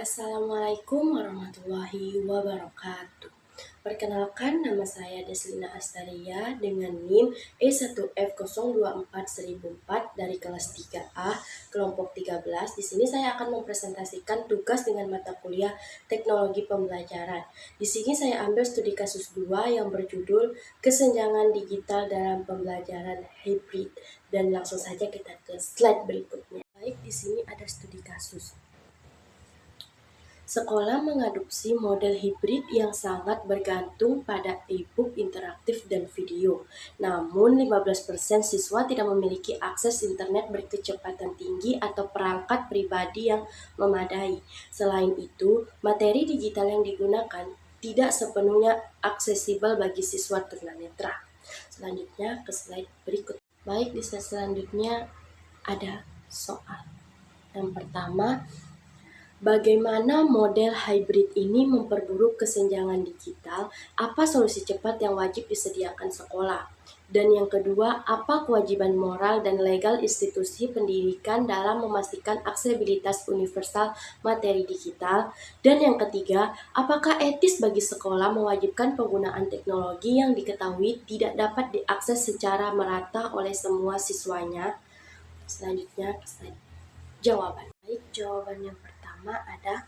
Assalamualaikum warahmatullahi wabarakatuh. Perkenalkan, nama saya Deslina Astaria dengan NIM E1F0241004 dari kelas 3A, kelompok 13. Di sini saya akan mempresentasikan tugas dengan mata kuliah Teknologi Pembelajaran. Di sini saya ambil studi kasus 2 yang berjudul Kesenjangan Digital dalam Pembelajaran Hybrid. Dan langsung saja kita ke slide berikutnya. Baik, di sini ada studi kasus. Sekolah mengadopsi model hibrid yang sangat bergantung pada e-book interaktif dan video. Namun, 15% siswa tidak memiliki akses internet berkecepatan tinggi atau perangkat pribadi yang memadai. Selain itu, materi digital yang digunakan tidak sepenuhnya aksesibel bagi siswa tunanetra. Selanjutnya ke slide berikut. Baik, di slide selanjutnya ada soal. Yang pertama, bagaimana model hybrid ini memperburuk kesenjangan digital? Apa solusi cepat yang wajib disediakan sekolah? Dan yang kedua, apa kewajiban moral dan legal institusi pendidikan dalam memastikan aksesibilitas universal materi digital? Dan yang ketiga, apakah etis bagi sekolah mewajibkan penggunaan teknologi yang diketahui tidak dapat diakses secara merata oleh semua siswanya? Selanjutnya, jawaban. Baik, jawaban yang pertama ada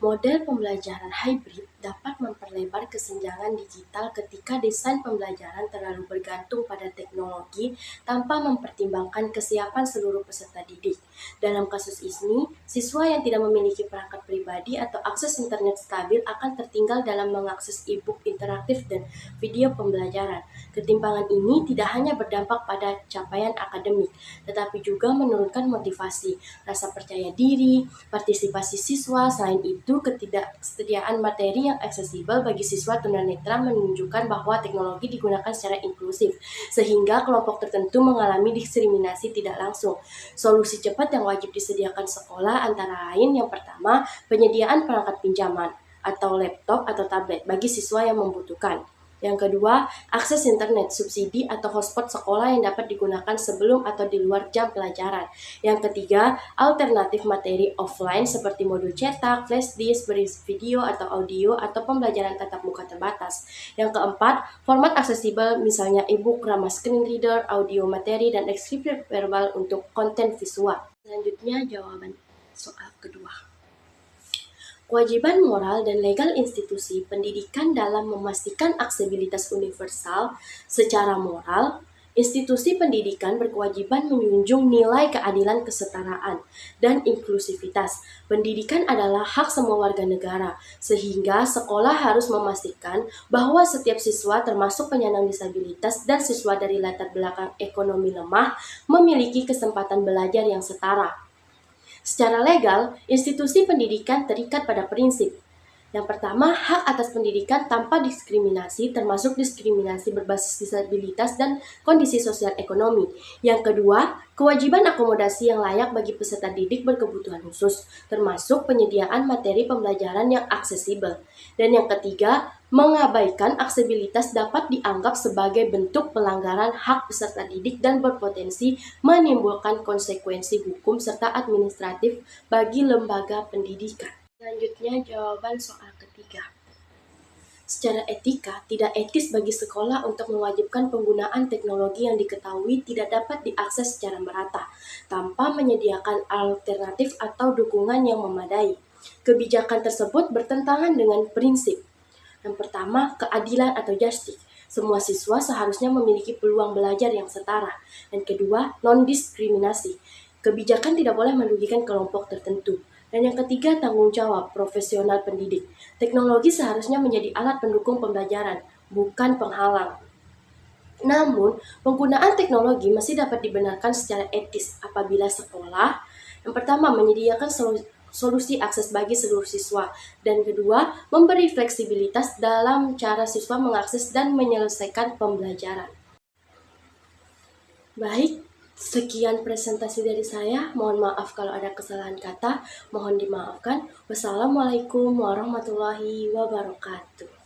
model pembelajaran hybrid dapat memperlebar kesenjangan digital ketika desain pembelajaran terlalu bergantung pada teknologi tanpa mempertimbangkan kesiapan seluruh peserta didik. Dalam kasus ini, siswa yang tidak memiliki perangkat pribadi atau akses internet stabil akan tertinggal dalam mengakses e-book interaktif dan video pembelajaran. Ketimpangan ini tidak hanya berdampak pada capaian akademik, tetapi juga menurunkan motivasi, rasa percaya diri, partisipasi siswa. Selain itu, ketidaksediaan materi yang aksesibel bagi siswa tunanetra menunjukkan bahwa teknologi digunakan secara inklusif, sehingga kelompok tertentu mengalami diskriminasi tidak langsung. Solusi cepat yang wajib disediakan sekolah antara lain yang pertama, penyediaan perangkat pinjaman atau laptop atau tablet bagi siswa yang membutuhkan. Yang kedua, akses internet, subsidi atau hotspot sekolah yang dapat digunakan sebelum atau di luar jam pelajaran. Yang ketiga, alternatif materi offline seperti modul cetak, flash disk, berisi video atau audio, atau pembelajaran tatap muka terbatas. Yang keempat, format aksesibel misalnya e-book, ramah screen reader, audio materi, dan deskripsi verbal untuk konten visual. Selanjutnya, jawaban soal kedua. Kewajiban moral dan legal institusi pendidikan dalam memastikan aksesibilitas universal. Secara moral, institusi pendidikan berkewajiban menjunjung nilai keadilan, kesetaraan, dan inklusivitas. Pendidikan adalah hak semua warga negara, sehingga sekolah harus memastikan bahwa setiap siswa termasuk penyandang disabilitas dan siswa dari latar belakang ekonomi lemah memiliki kesempatan belajar yang setara. Secara legal, institusi pendidikan terikat pada prinsip. Yang pertama, hak atas pendidikan tanpa diskriminasi, termasuk diskriminasi berbasis disabilitas dan kondisi sosial ekonomi. Yang kedua, kewajiban akomodasi yang layak bagi peserta didik berkebutuhan khusus, termasuk penyediaan materi pembelajaran yang aksesibel. Dan yang ketiga, mengabaikan aksesibilitas dapat dianggap sebagai bentuk pelanggaran hak peserta didik dan berpotensi menimbulkan konsekuensi hukum serta administratif bagi lembaga pendidikan. Selanjutnya, jawaban soal ketiga. Secara etika, tidak etis bagi sekolah untuk mewajibkan penggunaan teknologi yang diketahui tidak dapat diakses secara merata, tanpa menyediakan alternatif atau dukungan yang memadai. Kebijakan tersebut bertentangan dengan prinsip. Yang pertama, keadilan atau justice. Semua siswa seharusnya memiliki peluang belajar yang setara. Dan kedua, non-diskriminasi. Kebijakan tidak boleh merugikan kelompok tertentu. Dan yang ketiga, tanggung jawab profesional pendidik. Teknologi seharusnya menjadi alat pendukung pembelajaran, bukan penghalang. Namun, penggunaan teknologi masih dapat dibenarkan secara etis apabila sekolah, yang pertama, menyediakan solusi akses bagi seluruh siswa, dan kedua, memberi fleksibilitas dalam cara siswa mengakses dan menyelesaikan pembelajaran. Baik, sekian presentasi dari saya. Mohon maaf kalau ada kesalahan kata, mohon dimaafkan. Wassalamualaikum warahmatullahi wabarakatuh.